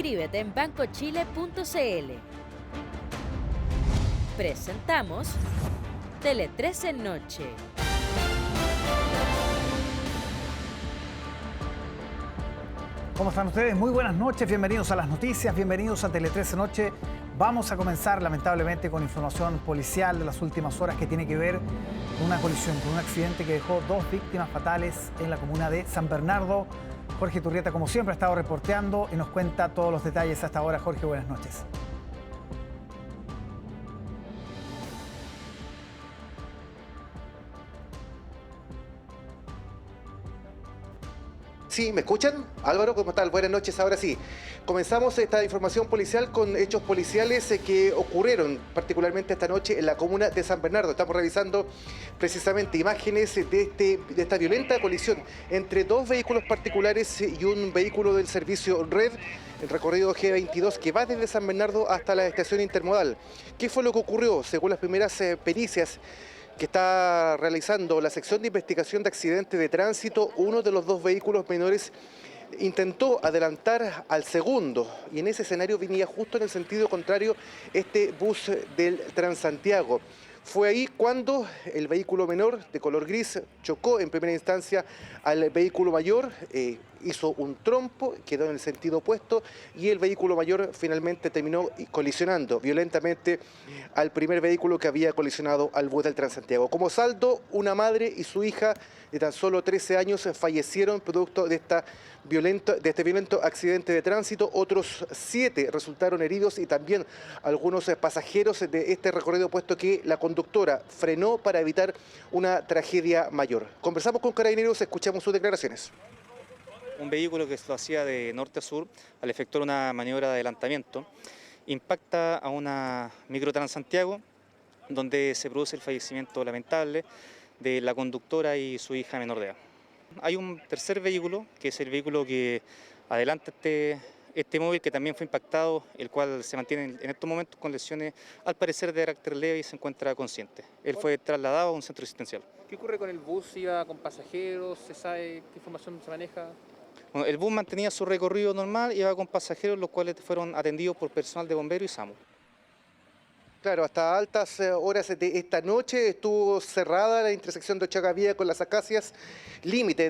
Inscríbete en bancochile.cl. Presentamos Tele 13 Noche. ¿Cómo están ustedes? Muy buenas noches, bienvenidos a las noticias, bienvenidos a Tele 13 Noche. Vamos a comenzar lamentablemente con información policial de las últimas horas que tiene que ver con una colisión, con un accidente que dejó 2 víctimas fatales en la comuna de San Bernardo. Jorge Turrieta, como siempre, ha estado reporteando y nos cuenta todos los detalles hasta ahora. Jorge, buenas noches. Sí, ¿me escuchan? Álvaro, ¿cómo tal? Buenas noches, ahora sí. Comenzamos esta información policial con hechos policiales que ocurrieron particularmente esta noche en la comuna de San Bernardo. Estamos revisando precisamente imágenes de esta violenta colisión entre 2 vehículos particulares y un vehículo del servicio Red, el recorrido G22 que va desde San Bernardo hasta la estación intermodal. ¿Qué fue lo que ocurrió? Según las primeras pericias que está realizando la sección de investigación de accidentes de tránsito, uno de los 2 vehículos menores intentó adelantar al segundo y en ese escenario venía justo en el sentido contrario este bus del Transantiago. Fue ahí cuando el vehículo menor de color gris chocó en primera instancia al vehículo mayor, hizo un trompo, quedó en el sentido opuesto y el vehículo mayor finalmente terminó colisionando violentamente al primer vehículo que había colisionado al bus del Transantiago. Como saldo, una madre y su hija de tan solo 13 años fallecieron producto de este violento accidente de tránsito. Otros 7 resultaron heridos y también algunos pasajeros de este recorrido, puesto que la conductora frenó para evitar una tragedia mayor. Conversamos con Carabineros, escuchamos sus declaraciones. Un vehículo que lo hacía de norte a sur, al efectuar una maniobra de adelantamiento, impacta a una micro Transantiago, donde se produce el fallecimiento lamentable de la conductora y su hija menor de edad. Hay un tercer vehículo, que es el vehículo que adelanta este móvil, que también fue impactado, el cual se mantiene en estos momentos con lesiones al parecer de carácter leve y se encuentra consciente. Él fue trasladado a un centro asistencial. ¿Qué ocurre con el bus? ¿Iba con pasajeros? ¿Se sabe qué información se maneja? Bueno, el bus mantenía su recorrido normal, iba con pasajeros, los cuales fueron atendidos por personal de bomberos y SAMU. Claro, hasta altas horas de esta noche estuvo cerrada la intersección de Ochagavía con las Acacias, límite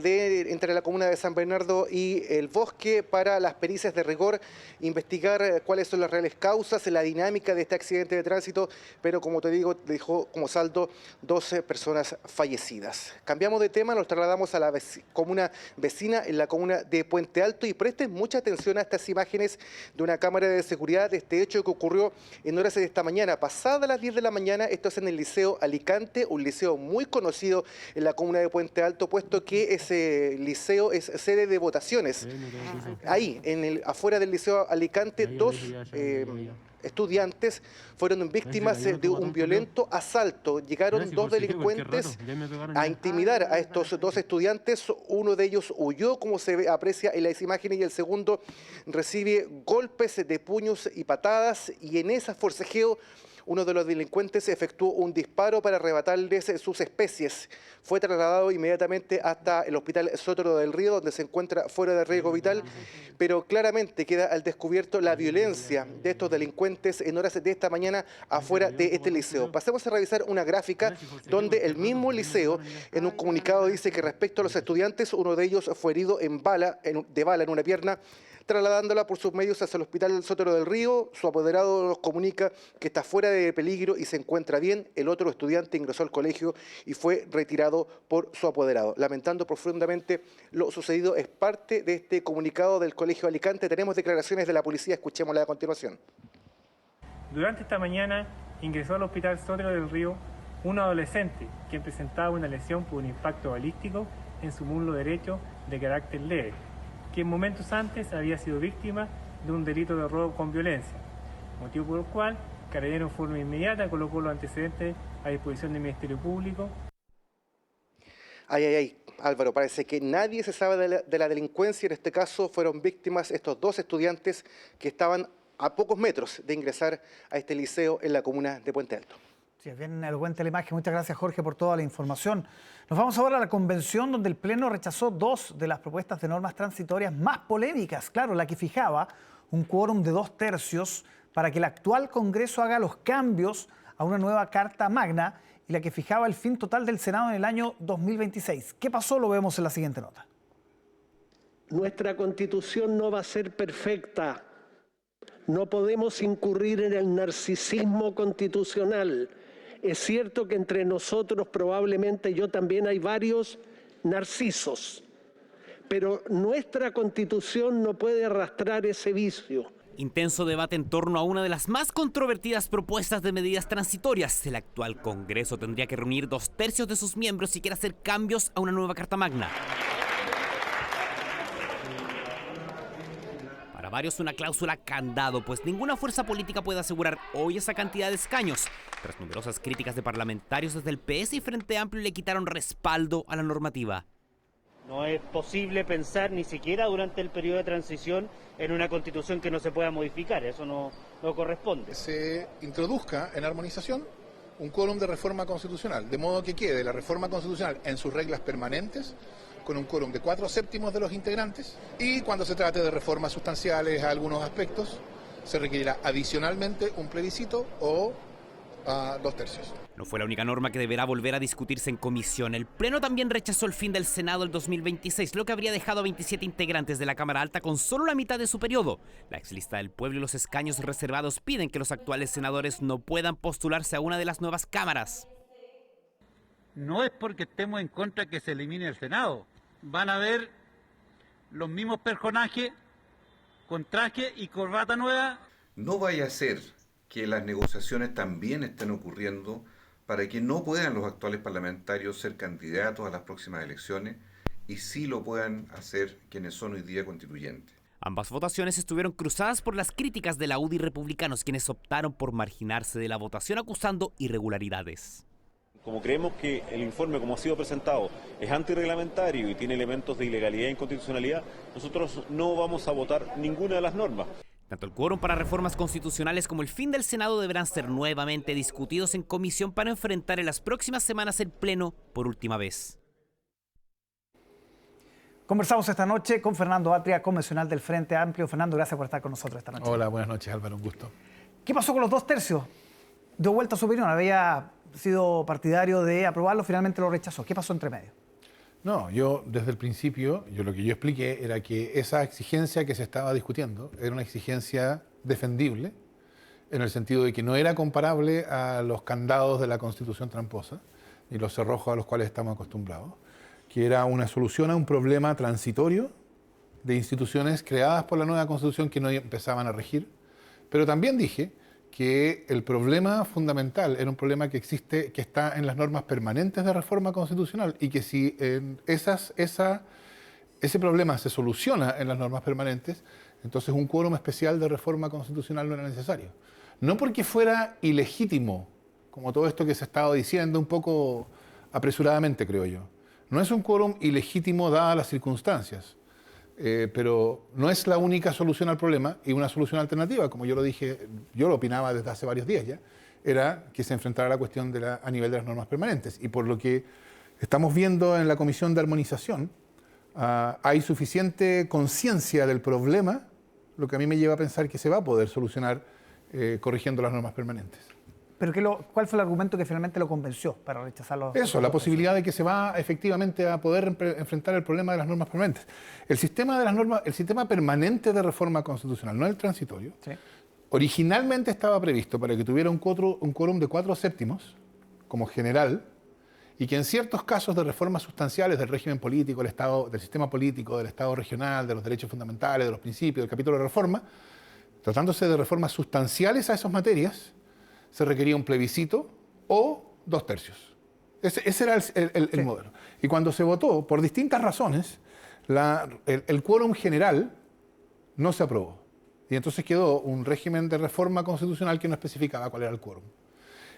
entre la comuna de San Bernardo y el Bosque, para las pericias de rigor, investigar cuáles son las reales causas, la dinámica de este accidente de tránsito, pero como te digo, dejó como saldo 12 personas fallecidas. Cambiamos de tema, nos trasladamos a la comuna vecina, en la comuna de Puente Alto, y presten mucha atención a estas imágenes de una cámara de seguridad de este hecho que ocurrió en horas de esta mañana. Pasada las 10 de la mañana, esto es en el Liceo Alicante, un liceo muy conocido en la comuna de Puente Alto, puesto que ese liceo es sede de votaciones. Ahí, afuera del Liceo Alicante, 2 estudiantes fueron víctimas de un violento asalto. Llegaron 2 delincuentes a intimidar a estos 2 estudiantes. Uno de ellos huyó, como se aprecia en las imágenes, y el segundo recibe golpes de puños y patadas, y en ese forcejeo uno de los delincuentes efectuó un disparo para arrebatarles sus especies. Fue trasladado inmediatamente hasta el Hospital Sotero del Río, donde se encuentra fuera de riesgo vital, pero claramente queda al descubierto la violencia de estos delincuentes en horas de esta mañana afuera de este liceo. Pasemos a revisar una gráfica donde el mismo liceo en un comunicado dice que respecto a los estudiantes, uno de ellos fue herido de bala en una pierna, trasladándola por sus medios hacia el Hospital Sotero del Río. Su apoderado nos comunica que está fuera de peligro y se encuentra bien. El otro estudiante ingresó al colegio y fue retirado por su apoderado. Lamentando profundamente lo sucedido, es parte de este comunicado del Colegio Alicante. Tenemos declaraciones de la policía, escuchémosla a continuación. Durante esta mañana ingresó al Hospital Sotero del Río un adolescente quien presentaba una lesión por un impacto balístico en su muslo derecho de carácter leve, que en momentos antes había sido víctima de un delito de robo con violencia, motivo por el cual Carabineros en forma inmediata colocó los antecedentes a disposición del Ministerio Público. Álvaro, parece que nadie se sabe de la delincuencia. En este caso fueron víctimas estos 2 estudiantes que estaban a pocos metros de ingresar a este liceo en la comuna de Puente Alto. Sí, es bien elocuente la imagen. Muchas gracias, Jorge, por toda la información. Nos vamos ahora a la convención donde el Pleno rechazó 2 de las propuestas de normas transitorias más polémicas. Claro, la que fijaba un quórum de 2/3 para que el actual Congreso haga los cambios a una nueva Carta Magna y la que fijaba el fin total del Senado en el año 2026. ¿Qué pasó? Lo vemos en la siguiente nota. Nuestra Constitución no va a ser perfecta. No podemos incurrir en el narcisismo constitucional. Es cierto que entre nosotros, probablemente yo también, hay varios narcisos, pero nuestra Constitución no puede arrastrar ese vicio. Intenso debate en torno a una de las más controvertidas propuestas de medidas transitorias. El actual Congreso tendría que reunir 2/3 de sus miembros si quiere hacer cambios a una nueva Carta Magna. Para varios una cláusula candado, pues ninguna fuerza política puede asegurar hoy esa cantidad de escaños. Tras numerosas críticas de parlamentarios desde el PS y Frente Amplio le quitaron respaldo a la normativa. No es posible pensar ni siquiera durante el periodo de transición en una constitución que no se pueda modificar, eso no corresponde. Se introduzca en armonización un quórum de reforma constitucional, de modo que quede la reforma constitucional en sus reglas permanentes, con un quórum de 4/7 de los integrantes, y cuando se trate de reformas sustanciales a algunos aspectos, se requerirá adicionalmente un plebiscito o 2/3. No fue la única norma que deberá volver a discutirse en comisión. El Pleno también rechazó el fin del Senado el 2026, lo que habría dejado a 27 integrantes de la Cámara Alta con solo la mitad de su periodo. La exlista del Pueblo y los escaños reservados piden que los actuales senadores no puedan postularse a una de las nuevas cámaras. No es porque estemos en contra que se elimine el Senado. Van a ver los mismos personajes con traje y corbata nueva. No vaya a ser que las negociaciones también estén ocurriendo para que no puedan los actuales parlamentarios ser candidatos a las próximas elecciones y sí lo puedan hacer quienes son hoy día constituyentes. Ambas votaciones estuvieron cruzadas por las críticas de la UDI y republicanos, quienes optaron por marginarse de la votación acusando irregularidades. Como creemos que el informe, como ha sido presentado, es antirreglamentario y tiene elementos de ilegalidad e inconstitucionalidad, nosotros no vamos a votar ninguna de las normas. Tanto el quórum para reformas constitucionales como el fin del Senado deberán ser nuevamente discutidos en comisión para enfrentar en las próximas semanas el Pleno por última vez. Conversamos esta noche con Fernando Atria, convencional del Frente Amplio. Fernando, gracias por estar con nosotros esta noche. Hola, buenas noches, Álvaro, un gusto. ¿Qué pasó con los 2/3? Dio vuelta a su opinión, había sido partidario de aprobarlo, finalmente lo rechazó. ¿Qué pasó entre medio? No, yo desde el principio, lo que yo expliqué era que esa exigencia que se estaba discutiendo era una exigencia defendible, en el sentido de que no era comparable a los candados de la Constitución tramposa, ni los cerrojos a los cuales estamos acostumbrados, que era una solución a un problema transitorio de instituciones creadas por la nueva Constitución que no empezaban a regir, pero también dije que el problema fundamental era un problema que existe, que está en las normas permanentes de reforma constitucional y que si ese problema se soluciona en las normas permanentes, entonces un quórum especial de reforma constitucional no era necesario. No porque fuera ilegítimo, como todo esto que se ha estado diciendo un poco apresuradamente, creo yo. No es un quórum ilegítimo dadas las circunstancias. Pero no es la única solución al problema, y una solución alternativa, como yo lo dije, yo lo opinaba desde hace varios días ya, era que se enfrentara la cuestión a nivel de las normas permanentes. Y por lo que estamos viendo en la Comisión de Armonización, hay suficiente conciencia del problema, lo que a mí me lleva a pensar que se va a poder solucionar corrigiendo las normas permanentes. ¿Pero cuál fue el argumento que finalmente lo convenció para rechazarlo? Eso, la posibilidad de que se va efectivamente a poder enfrentar el problema de las normas permanentes. El sistema de las normas, el sistema permanente de reforma constitucional, no el transitorio, sí, originalmente estaba previsto para que tuviera un quórum de 4/7 como general, y que en ciertos casos de reformas sustanciales del régimen político, del sistema político, del Estado regional, de los derechos fundamentales, de los principios, del capítulo de reforma, tratándose de reformas sustanciales a esas materias, se requería un plebiscito o 2/3. Ese era el modelo. Y cuando se votó, por distintas razones, el quórum general no se aprobó. Y entonces quedó un régimen de reforma constitucional que no especificaba cuál era el quórum.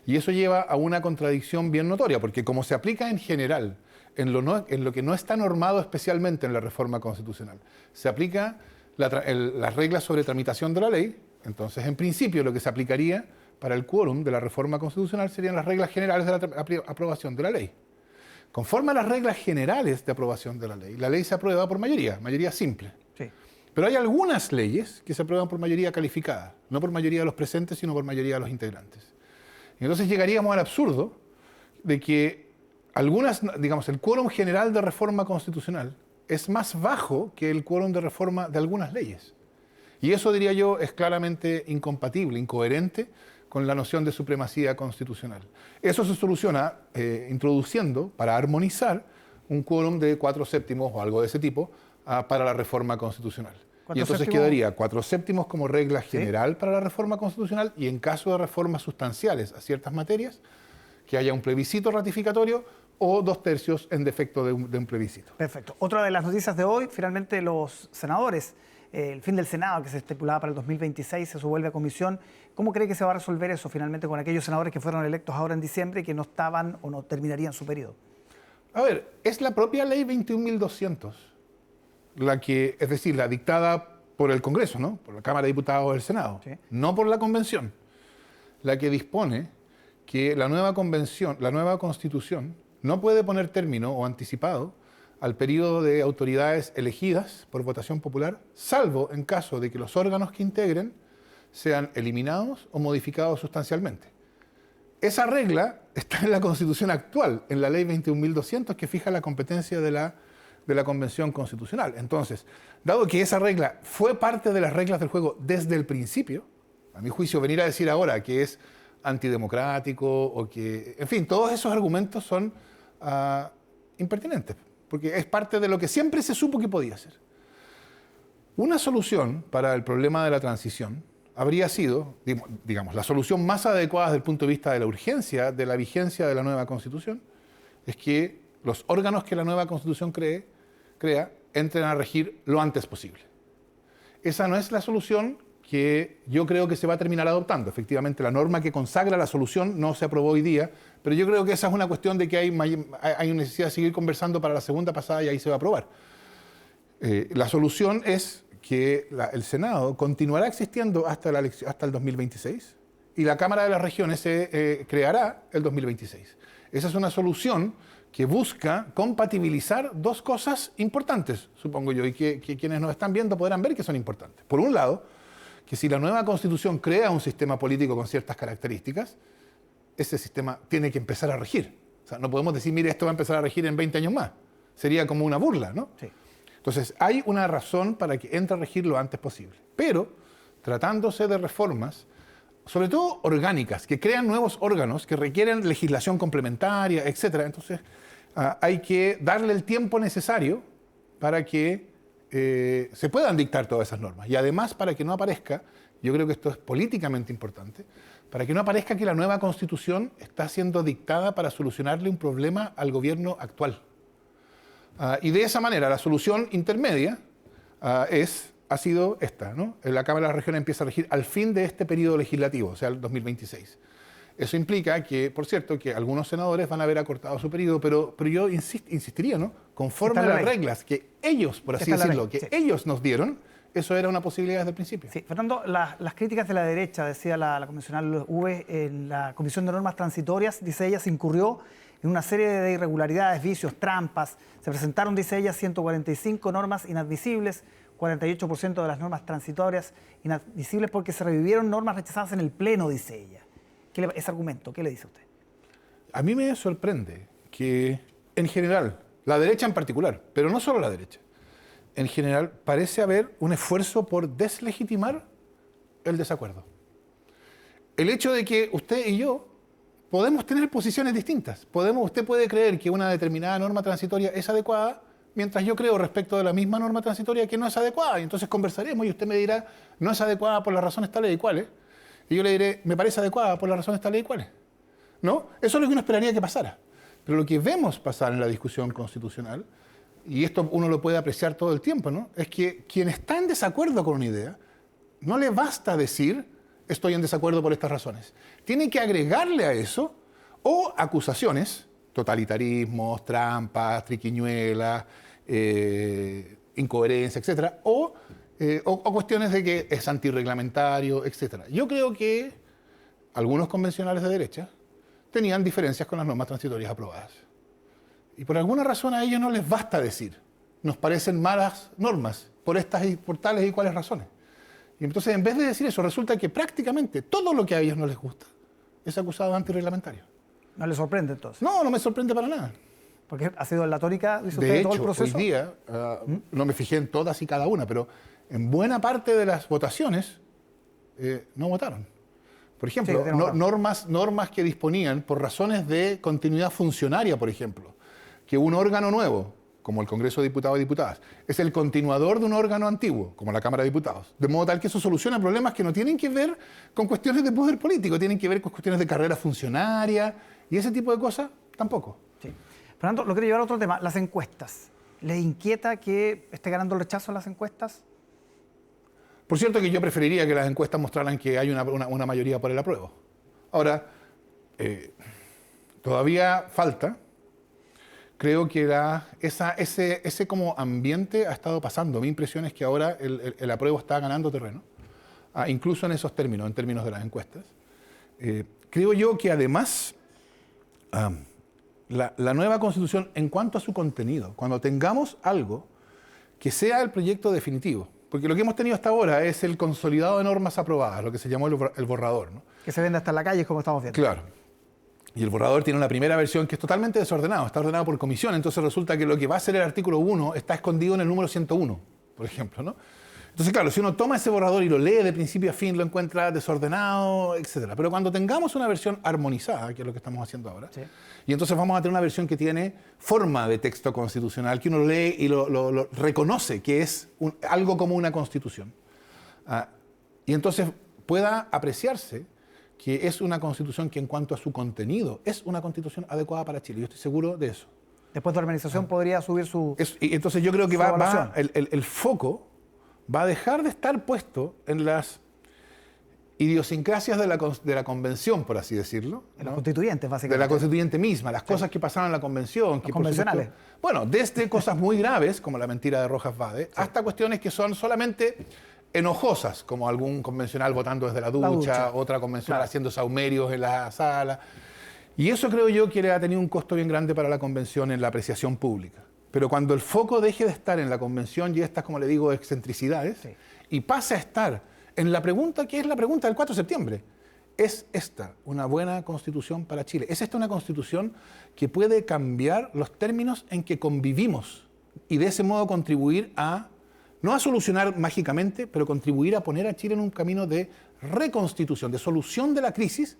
Y eso lleva a una contradicción bien notoria, porque como se aplica en general en lo que no está normado especialmente en la reforma constitucional, se aplica las reglas sobre tramitación de la ley, entonces en principio lo que se aplicaría para el quórum de la reforma constitucional serían las reglas generales de la aprobación de la ley. Conforme a las reglas generales de aprobación de la ley se aprueba por mayoría simple. Sí. Pero hay algunas leyes que se aprueban por mayoría calificada, no por mayoría de los presentes, sino por mayoría de los integrantes. Entonces llegaríamos al absurdo de que el quórum general de reforma constitucional es más bajo que el quórum de reforma de algunas leyes. Y eso, diría yo, es claramente incompatible, incoherente con la noción de supremacía constitucional. Eso se soluciona introduciendo, para armonizar, un quórum de 4/7 o algo de ese tipo para la reforma constitucional. Y entonces quedaría 4/7 como regla general para la reforma constitucional y en caso de reformas sustanciales a ciertas materias, que haya un plebiscito ratificatorio o 2/3 en defecto de un plebiscito. Perfecto. Otra de las noticias de hoy, finalmente los senadores, el fin del Senado que se estipulaba para el 2026, eso vuelve a comisión. ¿Cómo cree que se va a resolver eso finalmente con aquellos senadores que fueron electos ahora en diciembre y que no estaban o no terminarían su periodo? A ver, es la propia ley 21.200, es decir, la dictada por el Congreso, ¿no? Por la Cámara de Diputados o el Senado, ¿sí? No por la Convención, la que dispone que la nueva Constitución no puede poner término o anticipado al periodo de autoridades elegidas por votación popular, salvo en caso de que los órganos que integren sean eliminados o modificados sustancialmente. Esa regla está en la Constitución actual, en la Ley 21.200, que fija la competencia de la Convención Constitucional. Entonces, dado que esa regla fue parte de las reglas del juego desde el principio, a mi juicio, venir a decir ahora que es antidemocrático o que... En fin, todos esos argumentos son impertinentes, porque es parte de lo que siempre se supo que podía ser. Una solución para el problema de la transición habría sido, digamos, la solución más adecuada desde el punto de vista de la urgencia de la vigencia de la nueva Constitución, es que los órganos que la nueva Constitución crea entren a regir lo antes posible. Esa no es la solución que yo creo que se va a terminar adoptando. Efectivamente, la norma que consagra la solución no se aprobó hoy día, pero yo creo que esa es una cuestión de que hay necesidad de seguir conversando para la segunda pasada y ahí se va a aprobar. La solución es que el Senado continuará existiendo hasta el 2026 y la Cámara de las Regiones se creará el 2026. Esa es una solución que busca compatibilizar dos cosas importantes, supongo yo, y que quienes nos están viendo podrán ver que son importantes. Por un lado, que si la nueva Constitución crea un sistema político con ciertas características, ese sistema tiene que empezar a regir. O sea, no podemos decir, mire, esto va a empezar a regir en 20 años más. Sería como una burla, ¿no? Sí. Entonces, hay una razón para que entre a regir lo antes posible. Pero, tratándose de reformas, sobre todo orgánicas, que crean nuevos órganos, que requieren legislación complementaria, etc. Entonces, hay que darle el tiempo necesario para que se puedan dictar todas esas normas. Y además, para que no aparezca, yo creo que esto es políticamente importante, para que no aparezca que la nueva Constitución está siendo dictada para solucionarle un problema al gobierno actual. Y de esa manera, la solución intermedia ha sido esta, ¿no? La Cámara de las Regiones empieza a regir al fin de este periodo legislativo, o sea, el 2026. Eso implica que, por cierto, que algunos senadores van a haber acortado su periodo, pero yo insistiría, ¿no? Conforme a las reglas que ellos, por así decirlo, que ellos nos dieron, eso era una posibilidad desde el principio. Sí, Fernando, las críticas de la derecha, decía la convencional V, en la Comisión de Normas Transitorias, dice ella, se incurrió en una serie de irregularidades, vicios, trampas. Se presentaron, dice ella, 145 normas inadmisibles, 48% de las normas transitorias inadmisibles porque se revivieron normas rechazadas en el Pleno, dice ella. Ese argumento, ¿qué le dice usted? A mí me sorprende que, en general, la derecha en particular, pero no solo la derecha, en general parece haber un esfuerzo por deslegitimar el desacuerdo. El hecho de que usted y yo podemos tener posiciones distintas. Usted puede creer que una determinada norma transitoria es adecuada, mientras yo creo respecto de la misma norma transitoria que no es adecuada. Y entonces conversaremos y usted me dirá, no es adecuada por las razones tales y cuales. Y yo le diré, me parece adecuada por las razones tales y cuales. ¿No? Eso es lo que uno esperaría que pasara. Pero lo que vemos pasar en la discusión constitucional, y esto uno lo puede apreciar todo el tiempo, ¿no? Es que quien está en desacuerdo con una idea, no le basta decir, estoy en desacuerdo por estas razones. Tiene que agregarle a eso o acusaciones, totalitarismos, trampas, triquiñuelas, incoherencia, etcétera, o cuestiones de que es antirreglamentario, etcétera. Yo creo que algunos convencionales de derecha tenían diferencias con las normas transitorias aprobadas. Y por alguna razón a ellos no les basta decir, nos parecen malas normas por tales y cuales razones. Y entonces, en vez de decir eso, resulta que prácticamente todo lo que a ellos no les gusta es acusado de antirreglamentario. ¿No les sorprende entonces? No, no me sorprende para nada. Porque ha sido la tónica, dice usted, De de hecho, todo el proceso. hoy día, no me fijé en todas y cada una, pero en buena parte de las votaciones no votaron. Por ejemplo, Sí, normas que disponían, por razones de continuidad funcionaria, por ejemplo, que un órgano nuevo, como el Congreso de Diputados y Diputadas, es el continuador de un órgano antiguo, como la Cámara de Diputados. De modo tal que eso soluciona problemas que no tienen que ver con cuestiones de poder político, tienen que ver con cuestiones de carrera funcionaria y ese tipo de cosas, tampoco. Sí. Fernando, lo quiero llevar a otro tema, las encuestas. ¿Les inquieta que esté ganando el rechazo en las encuestas? Por cierto que yo preferiría que las encuestas mostraran que hay una mayoría por el apruebo. Ahora, todavía falta. Creo que ese como ambiente ha estado pasando. Mi impresión es que ahora el apruebo está ganando terreno, incluso en esos términos, en términos de las encuestas. Creo yo que además la nueva Constitución, en cuanto a su contenido, cuando tengamos algo que sea el proyecto definitivo, porque lo que hemos tenido hasta ahora es el consolidado de normas aprobadas, lo que se llamó el borrador, ¿no? Que se vende hasta en la calle, como estamos viendo. Claro. Y el borrador tiene una primera versión que es totalmente desordenado, está ordenado por comisión, entonces resulta que lo que va a ser el artículo 1 está escondido en el número 101, por ejemplo, ¿no? Entonces, claro, si uno toma ese borrador y lo lee de principio a fin, lo encuentra desordenado, etc. Pero cuando tengamos una versión armonizada, que es lo que estamos haciendo ahora, sí, y entonces vamos a tener una versión que tiene forma de texto constitucional, que uno lee y lo reconoce, que es algo como una constitución. Y entonces pueda apreciarse que es una constitución que en cuanto a su contenido es una constitución adecuada para Chile. Yo estoy seguro de eso. Después de la organización podría subir su... Entonces yo creo que el foco va a dejar de estar puesto en las idiosincrasias de la convención, por así decirlo. En los constituyentes, básicamente. De la constituyente misma, las cosas que pasaron en la convención. Los convencionales. Bueno, desde cosas muy graves, como la mentira de Rojas Vade, hasta cuestiones que son solamente enojosas, como algún convencional votando desde la ducha, otra convencional haciendo saumerios en la sala. Y eso creo yo que le ha tenido un costo bien grande para la convención en la apreciación pública. Pero cuando el foco deje de estar en la convención y estas, como le digo, excentricidades, y pase a estar en la pregunta que es la pregunta del 4 de septiembre, ¿es esta una buena constitución para Chile? ¿Es esta una constitución que puede cambiar los términos en que convivimos y de ese modo contribuir a, no a solucionar mágicamente, pero contribuir a poner a Chile en un camino de reconstitución, de solución de la crisis?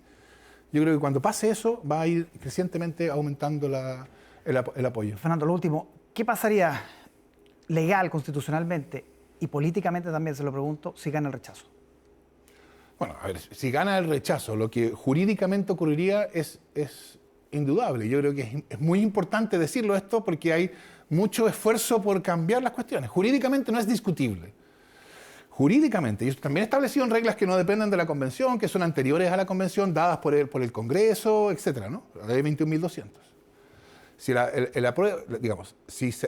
Yo creo que cuando pase eso va a ir crecientemente aumentando el apoyo. Fernando, lo último, ¿qué pasaría legal, constitucionalmente y políticamente también, se lo pregunto, si gana el rechazo? Bueno, a ver, si gana el rechazo, lo que jurídicamente ocurriría es indudable. Yo creo que es muy importante decirlo esto porque hay mucho esfuerzo por cambiar las cuestiones. Jurídicamente no es discutible. Jurídicamente, y esto también establecido en reglas que no dependen de la Convención, que son anteriores a la Convención, dadas por el Congreso, etcétera, ¿no? La ley 21.200.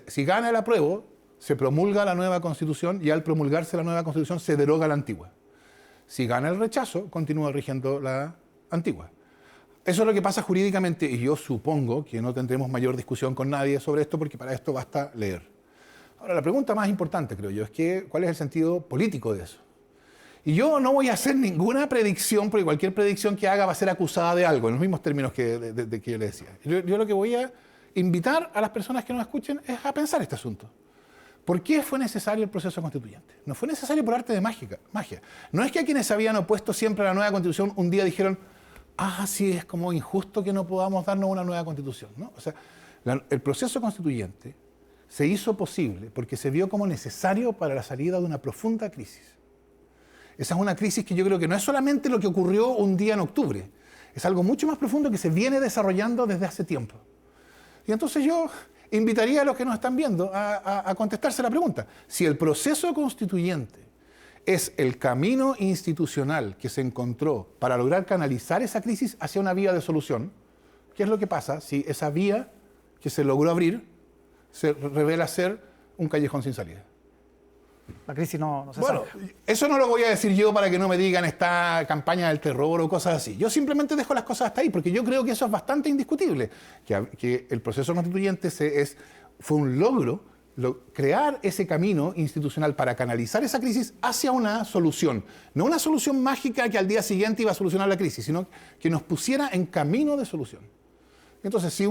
Si gana el apruebo, se promulga la nueva Constitución y al promulgarse la nueva Constitución se deroga la antigua. Si gana el rechazo, continúa rigiendo la antigua. Eso es lo que pasa jurídicamente y yo supongo que no tendremos mayor discusión con nadie sobre esto porque para esto basta leer. Ahora, la pregunta más importante, creo yo, es ¿cuál es el sentido político de eso? Y yo no voy a hacer ninguna predicción, porque cualquier predicción que haga va a ser acusada de algo, en los mismos términos que yo le decía. Yo lo que voy a invitar a las personas que nos escuchen es a pensar este asunto. ¿Por qué fue necesario el proceso constituyente? No fue necesario por arte de magia. No es que a quienes se habían opuesto siempre a la nueva constitución un día dijeron, sí, es como injusto que no podamos darnos una nueva constitución, ¿no? O sea, el proceso constituyente se hizo posible porque se vio como necesario para la salida de una profunda crisis. Esa es una crisis que yo creo que no es solamente lo que ocurrió un día en octubre, es algo mucho más profundo que se viene desarrollando desde hace tiempo. Y entonces yo invitaría a los que nos están viendo a contestarse la pregunta. Si el proceso constituyente es el camino institucional que se encontró para lograr canalizar esa crisis hacia una vía de solución, ¿qué es lo que pasa si esa vía que se logró abrir se revela ser un callejón sin salida? La crisis no se Bueno, salva. eso no lo voy a decir yo para que no me digan esta campaña del terror o cosas así. Yo simplemente dejo las cosas hasta ahí, porque yo creo que eso es bastante indiscutible, que el proceso constituyente fue un logro crear ese camino institucional para canalizar esa crisis hacia una solución. No una solución mágica que al día siguiente iba a solucionar la crisis, sino que nos pusiera en camino de solución. Entonces, si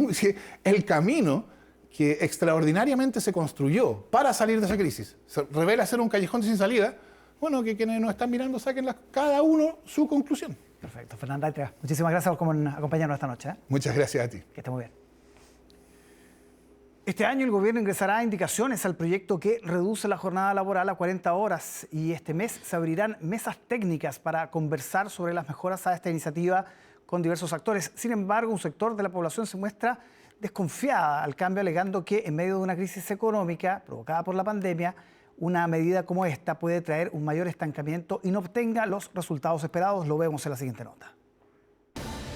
el camino que extraordinariamente se construyó para salir de esa crisis se revela ser un callejón sin salida, bueno, que quienes nos están mirando saquen cada uno su conclusión. Perfecto. Fernanda Aitega, muchísimas gracias por acompañarnos esta noche. Muchas gracias a ti. Que esté muy bien. Este año el gobierno ingresará indicaciones al proyecto que reduce la jornada laboral a 40 horas y este mes se abrirán mesas técnicas para conversar sobre las mejoras a esta iniciativa con diversos actores. Sin embargo, un sector de la población se muestra desconfiada al cambio, alegando que en medio de una crisis económica provocada por la pandemia, una medida como esta puede traer un mayor estancamiento y no obtenga los resultados esperados. Lo vemos en la siguiente nota.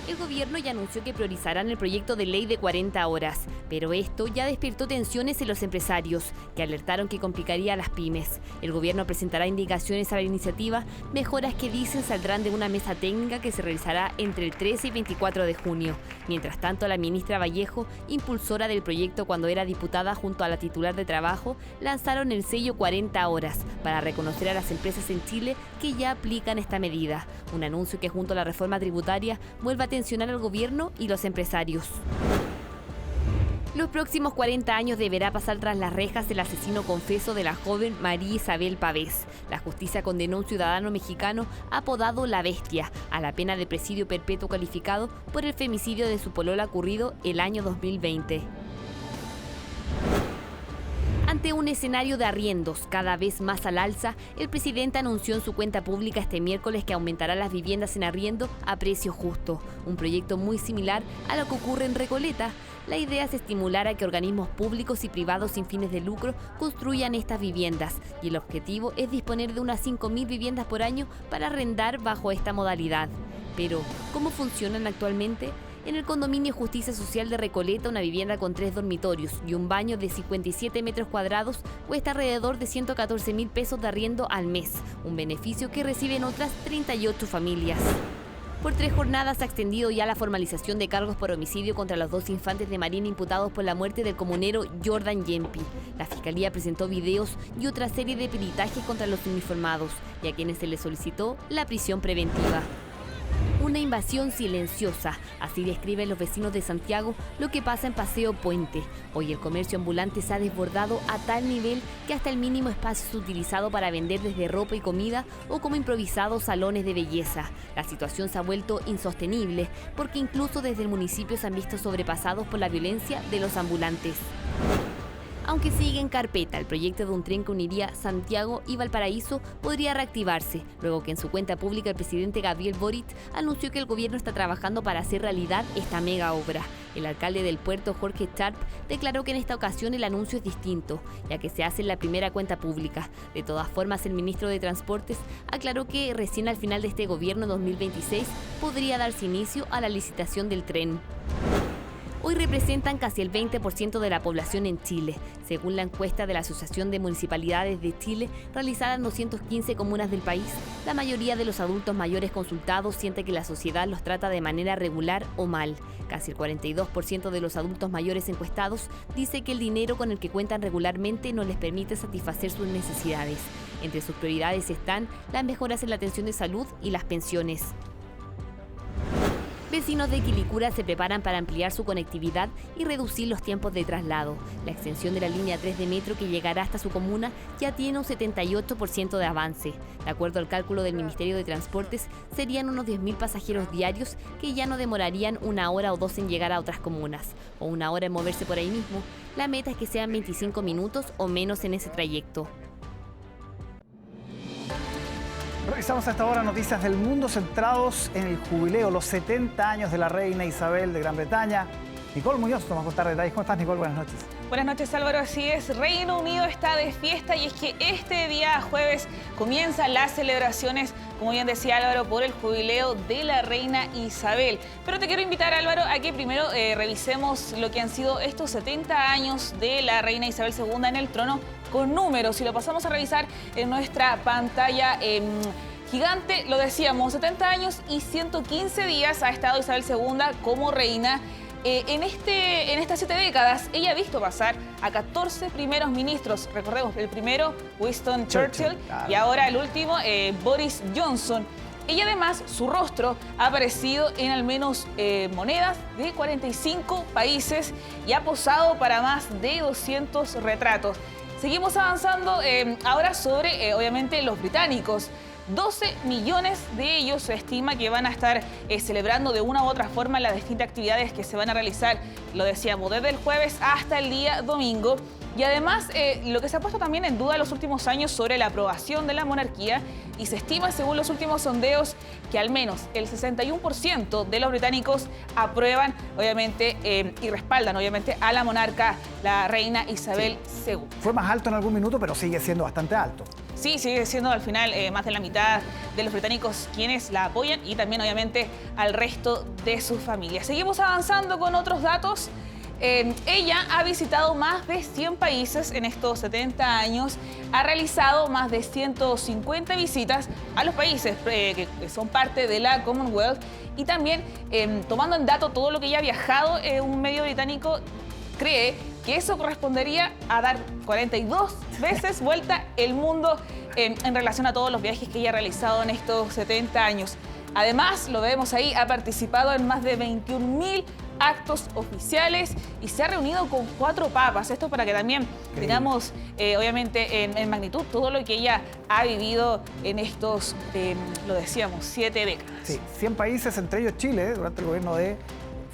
El gobierno ya anunció que priorizarán el proyecto de ley de 40 horas, pero esto ya despertó tensiones en los empresarios, que alertaron que complicaría a las pymes. El gobierno presentará indicaciones a la iniciativa, mejoras que dicen saldrán de una mesa técnica que se realizará entre el 13 y 24 de junio. Mientras tanto, la ministra Vallejo, impulsora del proyecto cuando era diputada junto a la titular de Trabajo, lanzaron el sello 40 horas para reconocer a las empresas en Chile que ya aplican esta medida. Un anuncio que junto a la reforma tributaria vuelve a tensionar al gobierno y los empresarios. Los próximos 40 años deberá pasar tras las rejas el asesino confeso de la joven María Isabel Pavés. La justicia condenó a un ciudadano mexicano apodado La Bestia a la pena de presidio perpetuo calificado por el femicidio de su polola ocurrido el año 2020. Ante un escenario de arriendos cada vez más al alza, el presidente anunció en su cuenta pública este miércoles que aumentará las viviendas en arriendo a precio justo, un proyecto muy similar a lo que ocurre en Recoleta. La idea es estimular a que organismos públicos y privados sin fines de lucro construyan estas viviendas y el objetivo es disponer de unas 5.000 viviendas por año para arrendar bajo esta modalidad. Pero, ¿cómo funcionan actualmente? En el condominio Justicia Social de Recoleta, una vivienda con 3 dormitorios y un baño de 57 metros cuadrados cuesta alrededor de 114.000 pesos de arriendo al mes, un beneficio que reciben otras 38 familias. Por 3 jornadas se ha extendido ya la formalización de cargos por homicidio contra los 2 infantes de Marina imputados por la muerte del comunero Jordan Yempi. La Fiscalía presentó videos y otra serie de peritajes contra los uniformados y a quienes se les solicitó la prisión preventiva. Una invasión silenciosa, así describen los vecinos de Santiago lo que pasa en Paseo Puente. Hoy el comercio ambulante se ha desbordado a tal nivel que hasta el mínimo espacio es utilizado para vender desde ropa y comida o como improvisados salones de belleza. La situación se ha vuelto insostenible porque incluso desde el municipio se han visto sobrepasados por la violencia de los ambulantes. Aunque sigue en carpeta, el proyecto de un tren que uniría Santiago y Valparaíso podría reactivarse, luego que en su cuenta pública el presidente Gabriel Boric anunció que el gobierno está trabajando para hacer realidad esta mega obra. El alcalde del puerto, Jorge Sharp, declaró que en esta ocasión el anuncio es distinto, ya que se hace en la primera cuenta pública. De todas formas, el ministro de Transportes aclaró que recién al final de este gobierno 2026 podría darse inicio a la licitación del tren. Hoy representan casi el 20% de la población en Chile. Según la encuesta de la Asociación de Municipalidades de Chile, realizada en 215 comunas del país, la mayoría de los adultos mayores consultados siente que la sociedad los trata de manera regular o mal. Casi el 42% de los adultos mayores encuestados dice que el dinero con el que cuentan regularmente no les permite satisfacer sus necesidades. Entre sus prioridades están las mejoras en la atención de salud y las pensiones. Vecinos de Quilicura se preparan para ampliar su conectividad y reducir los tiempos de traslado. La extensión de la línea 3 de metro que llegará hasta su comuna ya tiene un 78% de avance. De acuerdo al cálculo del Ministerio de Transportes, serían unos 10.000 pasajeros diarios que ya no demorarían 1 hora o 2 en llegar a otras comunas, o 1 hora en moverse por ahí mismo. La meta es que sean 25 minutos o menos en ese trayecto. Revisamos hasta ahora noticias del mundo centrados en el jubileo, los 70 años de la reina Isabel de Gran Bretaña. Nicole Muñoz nos va a contar detalles. ¿Cómo estás, Nicole? Buenas noches. Buenas noches, Álvaro. Así es, Reino Unido está de fiesta y es que este día jueves comienzan las celebraciones, como bien decía Álvaro, por el jubileo de la reina Isabel. Pero te quiero invitar, Álvaro, a que primero revisemos lo que han sido estos 70 años de la reina Isabel II en el trono con números. Si lo pasamos a revisar en nuestra pantalla gigante, lo decíamos, 70 años y 115 días ha estado Isabel II como reina. En estas 7 décadas, ella ha visto pasar a 14 primeros ministros. Recordemos, el primero, Winston Churchill, claro. Y ahora el último, Boris Johnson. Ella además, su rostro ha aparecido en al menos monedas de 45 países y ha posado para más de 200 retratos. Seguimos avanzando ahora sobre, obviamente, los británicos. 12 millones de ellos se estima que van a estar celebrando de una u otra forma las distintas actividades que se van a realizar, lo decíamos, desde el jueves hasta el día domingo. Y además, lo que se ha puesto también en duda en los últimos años sobre la aprobación de la monarquía, y se estima, según los últimos sondeos, que al menos el 61% de los británicos aprueban, obviamente, y respaldan, obviamente, a la monarca, la reina Isabel II. Fue más alto en algún minuto, pero sigue siendo bastante alto. Sí, sigue siendo al final más de la mitad de los británicos quienes la apoyan y también obviamente al resto de sus familias. Seguimos avanzando con otros datos. Ella ha visitado más de 100 países en estos 70 años, ha realizado más de 150 visitas a los países que son parte de la Commonwealth y también tomando en dato todo lo que ella ha viajado, un medio británico cree que eso correspondería a dar 42 veces vuelta el mundo en relación a todos los viajes que ella ha realizado en estos 70 años. Además, lo vemos ahí, ha participado en más de 21.000 actos oficiales y se ha reunido con 4 papas. Esto para que también tengamos, obviamente, en magnitud todo lo que ella ha vivido en estos, lo decíamos, 7 décadas. Sí, 100 países, entre ellos Chile, durante el gobierno de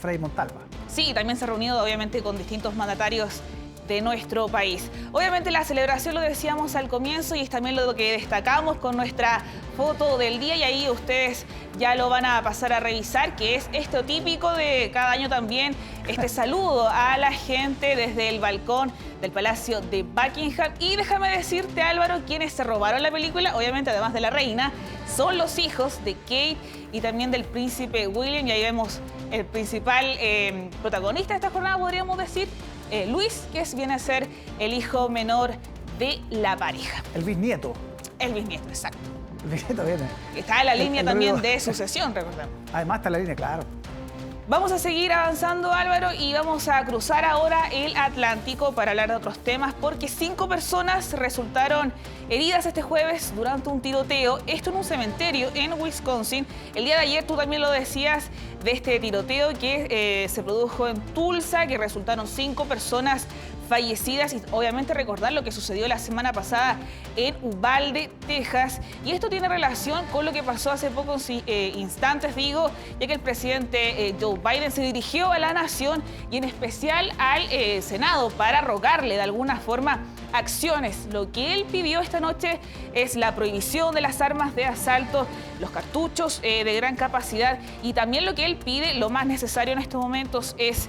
Frei Montalva. Sí, también se ha reunido obviamente con distintos mandatarios de nuestro país. Obviamente la celebración lo decíamos al comienzo y es también lo que destacamos con nuestra foto del día y ahí ustedes ya lo van a pasar a revisar, que es esto típico de cada año también, este saludo a la gente desde el balcón del Palacio de Buckingham. Y déjame decirte, Álvaro, quienes se robaron la película, obviamente además de la reina, son los hijos de Kate y también del príncipe William, y ahí vemos el principal protagonista de esta jornada, podríamos decir, Luis, que viene a ser el hijo menor de la pareja. El bisnieto. El bisnieto, exacto. El bisnieto viene. Está en la línea también de sucesión, recordemos. Además está en la línea, claro. Vamos a seguir avanzando, Álvaro, y vamos a cruzar ahora el Atlántico para hablar de otros temas, porque 5 personas resultaron heridas este jueves durante un tiroteo, esto en un cementerio en Wisconsin. El día de ayer tú también lo decías de este tiroteo que se produjo en Tulsa, que resultaron 5 personas fallecidas y obviamente recordar lo que sucedió la semana pasada en Uvalde, Texas. Y esto tiene relación con lo que pasó hace pocos instantes, digo, ya que el presidente Joe Biden se dirigió a la nación y en especial al Senado para rogarle de alguna forma acciones. Lo que él pidió esta noche es la prohibición de las armas de asalto, los cartuchos de gran capacidad y también lo que él pide, lo más necesario en estos momentos, es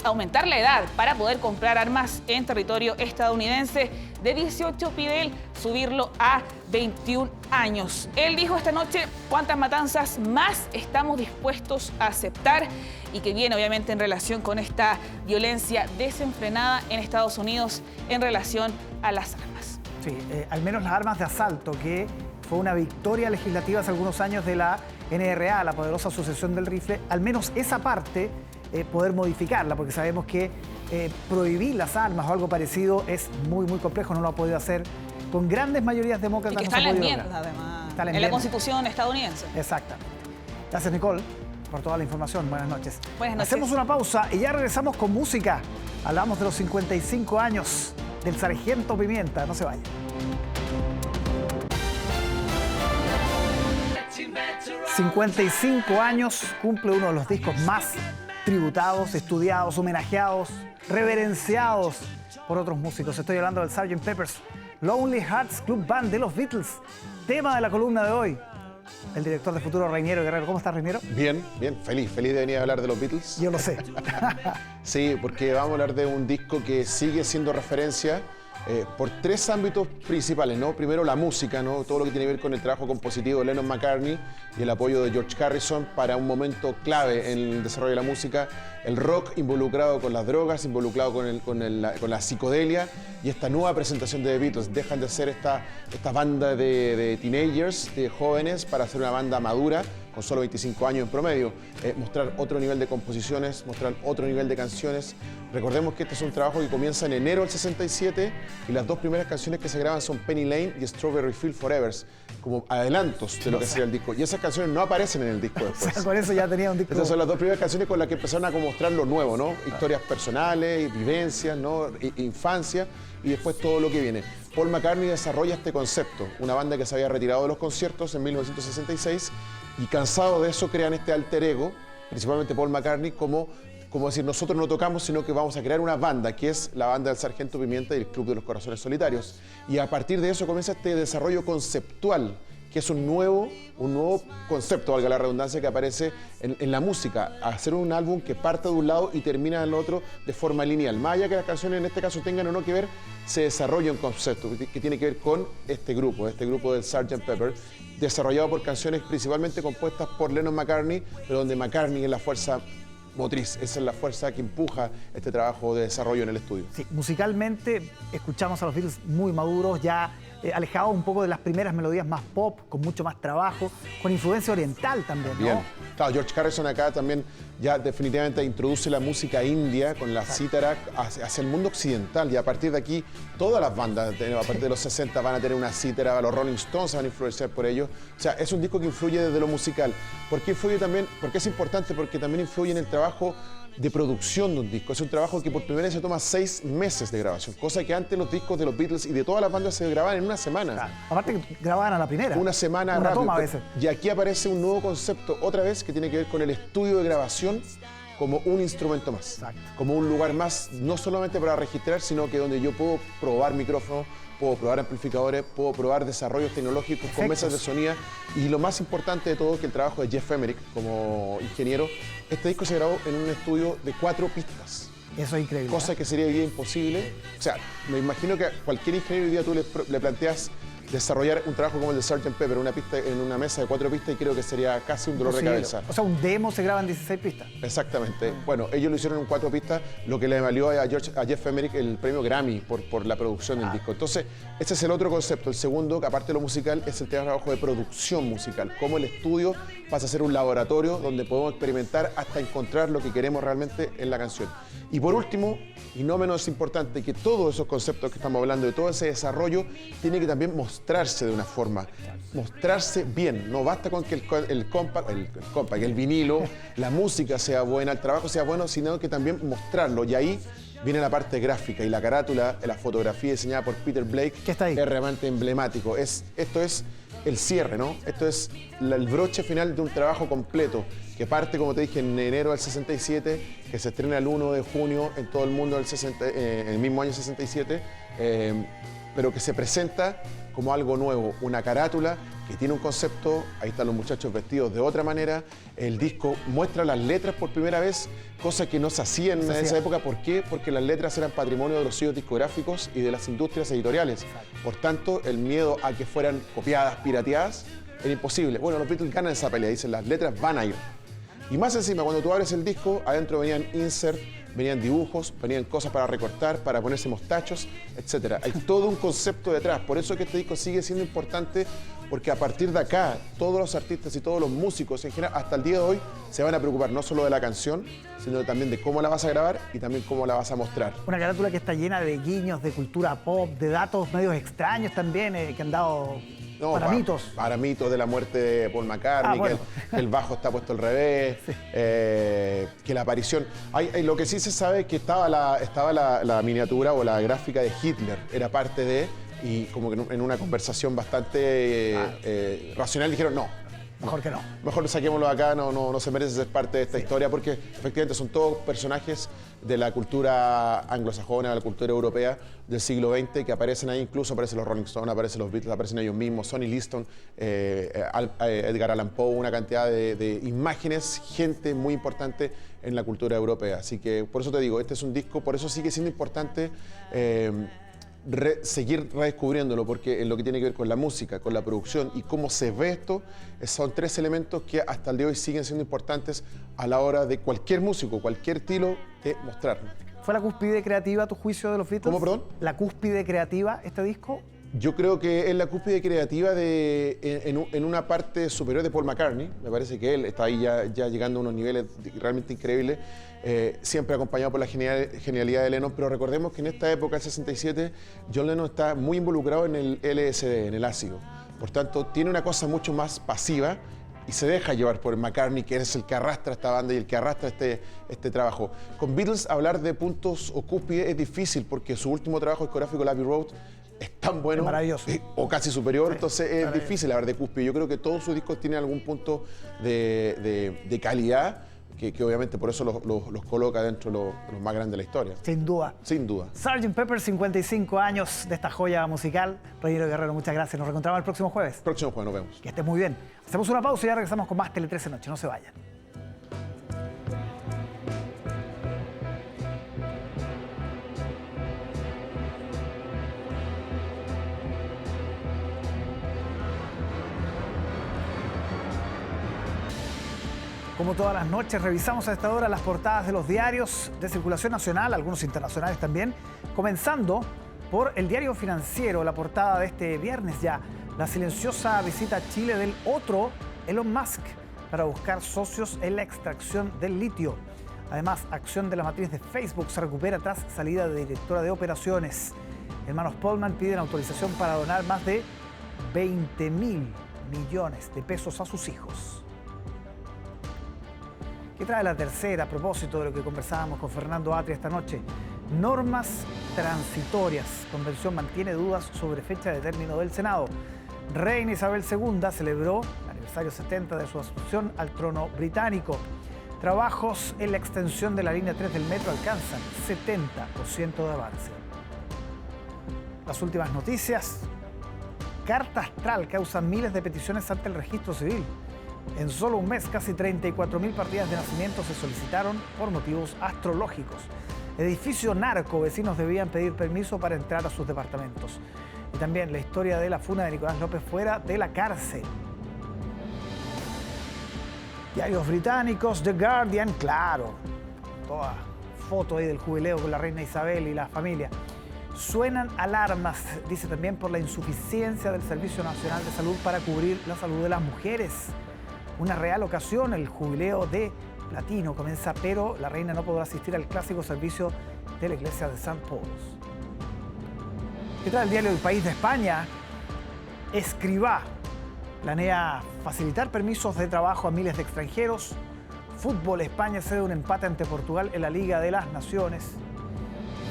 aumentar la edad para poder comprar armas en territorio estadounidense. De 18 pide él subirlo a 21 años. Él dijo esta noche cuántas matanzas más estamos dispuestos a aceptar y que viene obviamente en relación con esta violencia desenfrenada en Estados Unidos en relación a las armas. Sí, al menos las armas de asalto, que fue una victoria legislativa hace algunos años de la NRA, la poderosa Asociación del Rifle, al menos esa parte poder modificarla, porque sabemos que prohibir las armas o algo parecido es muy, muy complejo, no lo ha podido hacer con grandes mayorías demócratas. Y que está en la enmienda, además, en la Constitución estadounidense. Exactamente. Gracias, Nicole, por toda la información. Buenas noches. Buenas noches. Hacemos una pausa y ya regresamos con música. Hablamos de los 55 años del Sargento Pimienta. No se vayan. ...55 años cumple uno de los discos más tributados, estudiados, homenajeados, reverenciados por otros músicos. Estoy hablando del Sgt. Pepper's Lonely Hearts Club Band de los Beatles, tema de la columna de hoy. El director de Futuro, Reiniero Guerrero. ¿Cómo estás, Reiniero? Bien, bien, feliz de venir a hablar de los Beatles. Yo lo sé. Sí, porque vamos a hablar de un disco que sigue siendo referencia por tres ámbitos principales, ¿no? Primero la música, ¿no? Todo lo que tiene que ver con el trabajo compositivo de Lennon McCartney y el apoyo de George Harrison para un momento clave en el desarrollo de la música, el rock involucrado con las drogas, involucrado con la psicodelia y esta nueva presentación de The Beatles. Dejan de ser esta banda de teenagers, de jóvenes, para ser una banda madura, con solo 25 años en promedio, mostrar otro nivel de composiciones, mostrar otro nivel de canciones. Recordemos que este es un trabajo que comienza en enero del 67 y las dos primeras canciones que se graban son Penny Lane y Strawberry Fields Forever, como adelantos de lo que sería el disco. Y esas canciones no aparecen en el disco después. O sea, con eso ya tenía un disco. Esas son las dos primeras canciones con las que empezaron a mostrar lo nuevo, ¿no? Historias personales, vivencias, ¿no? Infancia y después todo lo que viene. Paul McCartney desarrolla este concepto, una banda que se había retirado de los conciertos en 1966 y cansado de eso crean este alter ego, principalmente Paul McCartney, como decir, nosotros no tocamos, sino que vamos a crear una banda, que es la banda del Sargento Pimienta y el Club de los Corazones Solitarios. Y a partir de eso comienza este desarrollo conceptual, que es un nuevo concepto, valga la redundancia, que aparece en la música, hacer un álbum que parta de un lado y termina del otro de forma lineal. Más allá que las canciones en este caso tengan o no que ver, se desarrolla un concepto que tiene que ver con este grupo del Sgt. Pepper, desarrollado por canciones principalmente compuestas por Lennon McCartney, pero donde McCartney es la fuerza motriz, esa es la fuerza que empuja este trabajo de desarrollo en el estudio. Sí, musicalmente escuchamos a los Beatles muy maduros, ya alejados un poco de las primeras melodías más pop, con mucho más trabajo, con influencia oriental también, ¿no? Bien. Claro, George Harrison acá también ya definitivamente introduce la música india con la cítara hacia el mundo occidental y a partir de aquí todas las bandas, a partir de los 60 van a tener una cítara, los Rolling Stones van a influenciar por ello. O sea, es un disco que influye desde lo musical. ¿Por qué influye también? Porque es importante, porque también influye en el trabajo de producción de un disco. Es un trabajo que por primera vez se toma 6 meses de grabación, cosa que antes los discos de los Beatles y de todas las bandas se grababan en una semana. Claro. Aparte que grababan a la primera. Una semana una rápido. Toma a veces. Y aquí aparece un nuevo concepto, otra vez, que tiene que ver con el estudio de grabación como un instrumento más. Exacto. Como un lugar más, no solamente para registrar, sino que donde yo puedo probar micrófonos, puedo probar amplificadores, puedo probar desarrollos tecnológicos con mesas de sonido. Y lo más importante de todo, que el trabajo de Jeff Emerick como ingeniero, este disco se grabó en un estudio de 4 pistas. Eso es increíble. Cosa que sería hoy día imposible. O sea, me imagino que a cualquier ingeniero hoy día tú le planteas desarrollar un trabajo como el de Sgt. Pepper, una pista en una mesa de 4 pistas, y creo que sería casi un dolor de cabeza. O sea, un demo se graba en 16 pistas. Exactamente. Bueno, ellos lo hicieron en 4 pistas, lo que le valió a Jeff Emerick el premio Grammy por la producción del disco. Entonces, ese es el otro concepto. El segundo, que aparte de lo musical, es el trabajo de producción musical. Cómo el estudio pasa a ser un laboratorio donde podemos experimentar hasta encontrar lo que queremos realmente en la canción. Y por último, y no menos importante, que todos esos conceptos que estamos hablando, de todo ese desarrollo, tiene que también mostrarse de una forma, mostrarse bien. No basta con que el vinilo, la música sea buena, el trabajo sea bueno, sino que también mostrarlo. Y ahí viene la parte gráfica y la carátula, la fotografía diseñada por Peter Blake, que está ahí, es realmente emblemático. Esto es el cierre, ¿no? Esto es el broche final de un trabajo completo que parte, como te dije, en enero del 67, que se estrena el 1 de junio en todo el mundo en el mismo año 67, pero que se presenta como algo nuevo, una carátula que tiene un concepto. Ahí están los muchachos vestidos de otra manera. El disco muestra las letras por primera vez, cosa que no se hacía en esa época. ¿Por qué? Porque las letras eran patrimonio de los sellos discográficos y de las industrias editoriales. Por tanto, el miedo a que fueran copiadas, pirateadas, era imposible. Bueno, los Beatles ganan esa pelea, dicen, las letras van a ir. Y más encima, cuando tú abres el disco, adentro venían insert, venían dibujos, venían cosas para recortar, para ponerse mostachos, etc. Hay todo un concepto detrás. Por eso es que este disco sigue siendo importante, porque a partir de acá, todos los artistas y todos los músicos en general, hasta el día de hoy, se van a preocupar no solo de la canción, sino también de cómo la vas a grabar y también cómo la vas a mostrar. Una carátula que está llena de guiños, de cultura pop, de datos medios extraños también, que han dado... para mitos. Para mitos de la muerte de Paul McCartney, bueno, que el bajo está puesto al revés, sí. Que la aparición... lo que sí se sabe es que estaba la miniatura o la gráfica de Hitler, era parte de... Y como que en una conversación bastante racional dijeron no. Mejor que no. Mejor saquémoslo de acá, no se merece ser parte de esta historia, porque efectivamente son todos personajes de la cultura anglosajona, de la cultura europea del siglo XX, que aparecen ahí. Incluso aparecen los Rolling Stones, aparecen los Beatles, aparecen ellos mismos, Sonny Liston, Edgar Allan Poe, una cantidad de imágenes, gente muy importante en la cultura europea. Así que por eso te digo, este es un disco, por eso sigue siendo importante seguir redescubriéndolo, porque en lo que tiene que ver con la música, con la producción y cómo se ve esto, son tres elementos que hasta el día de hoy siguen siendo importantes a la hora de cualquier músico, cualquier estilo, de mostrarlo. ¿Fue la cúspide creativa, a tu juicio, de los Beatles? ¿Cómo, perdón? ¿La cúspide creativa, este disco? Yo creo que es la cúspide creativa en una parte superior de Paul McCartney. Me parece que él está ahí ya llegando a unos niveles realmente increíbles, siempre acompañado por la genialidad de Lennon, pero recordemos que en esta época, el 67, John Lennon está muy involucrado en el LSD, en el ácido. Por tanto, tiene una cosa mucho más pasiva y se deja llevar por McCartney, que es el que arrastra esta banda y el que arrastra este trabajo. Con Beatles hablar de puntos o cúspide es difícil porque su último trabajo discográfico, Abbey Road, es tan bueno, o casi superior, sí, entonces es difícil hablar de cúspide. Yo creo que todos sus discos tienen algún punto de calidad, que obviamente por eso los coloca dentro de los más grandes de la historia. Sin duda. Sin duda. Sgt. Pepper, 55 años de esta joya musical. Reñero Guerrero, muchas gracias. Nos reencontramos el próximo jueves. Próximo jueves, nos vemos. Que estés muy bien. Hacemos una pausa y ya regresamos con más Tele 13 Noche. No se vayan. Como todas las noches, revisamos a esta hora las portadas de los diarios de circulación nacional, algunos internacionales también, comenzando por el Diario Financiero, la portada de este viernes ya, la silenciosa visita a Chile del otro Elon Musk para buscar socios en la extracción del litio. Además, acción de la matriz de Facebook se recupera tras salida de directora de operaciones. Hermanos Polman piden autorización para donar más de 20.000 millones de pesos a sus hijos. ¿Qué trae la tercera a propósito de lo que conversábamos con Fernando Atria esta noche? Normas transitorias. Convención mantiene dudas sobre fecha de término del Senado. Reina Isabel II celebró el aniversario 70 de su asunción al trono británico. Trabajos en la extensión de la línea 3 del metro alcanzan 70% de avance. Las últimas noticias. Carta astral causa miles de peticiones ante el registro civil. En solo un mes, casi 34.000 partidas de nacimiento se solicitaron por motivos astrológicos. Edificio narco, vecinos debían pedir permiso para entrar a sus departamentos. Y también la historia de la funa de Nicolás López fuera de la cárcel. Diarios británicos, The Guardian, claro, toda foto ahí del jubileo con la reina Isabel y la familia. Suenan alarmas, dice también, por la insuficiencia del Servicio Nacional de Salud para cubrir la salud de las mujeres. Una real ocasión, el jubileo de platino comienza, pero la reina no podrá asistir al clásico servicio de la iglesia de St. Paul's. ¿Qué tal el diario El País de España? Escribá planea facilitar permisos de trabajo a miles de extranjeros. Fútbol, España cede un empate ante Portugal en la Liga de las Naciones.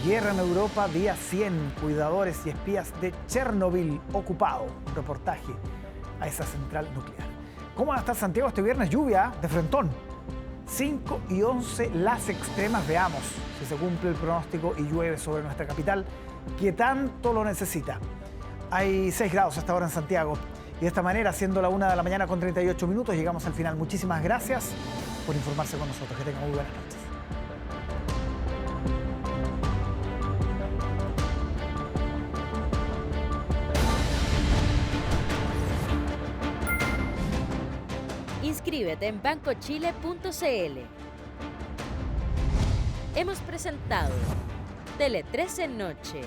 Guerra en Europa, día 100, cuidadores y espías de Chernobyl ocupado. Un reportaje a esa central nuclear. ¿Cómo va a estar Santiago este viernes? Lluvia de frentón. 5 y 11 las extremas. Veamos si se cumple el pronóstico y llueve sobre nuestra capital, que tanto lo necesita. Hay 6 grados hasta ahora en Santiago. Y de esta manera, siendo la 1 de la mañana con 38 minutos, llegamos al final. Muchísimas gracias por informarse con nosotros. Que tengan muy buenas noches. Inscríbete en bancochile.cl. Hemos presentado Tele 13 Noche.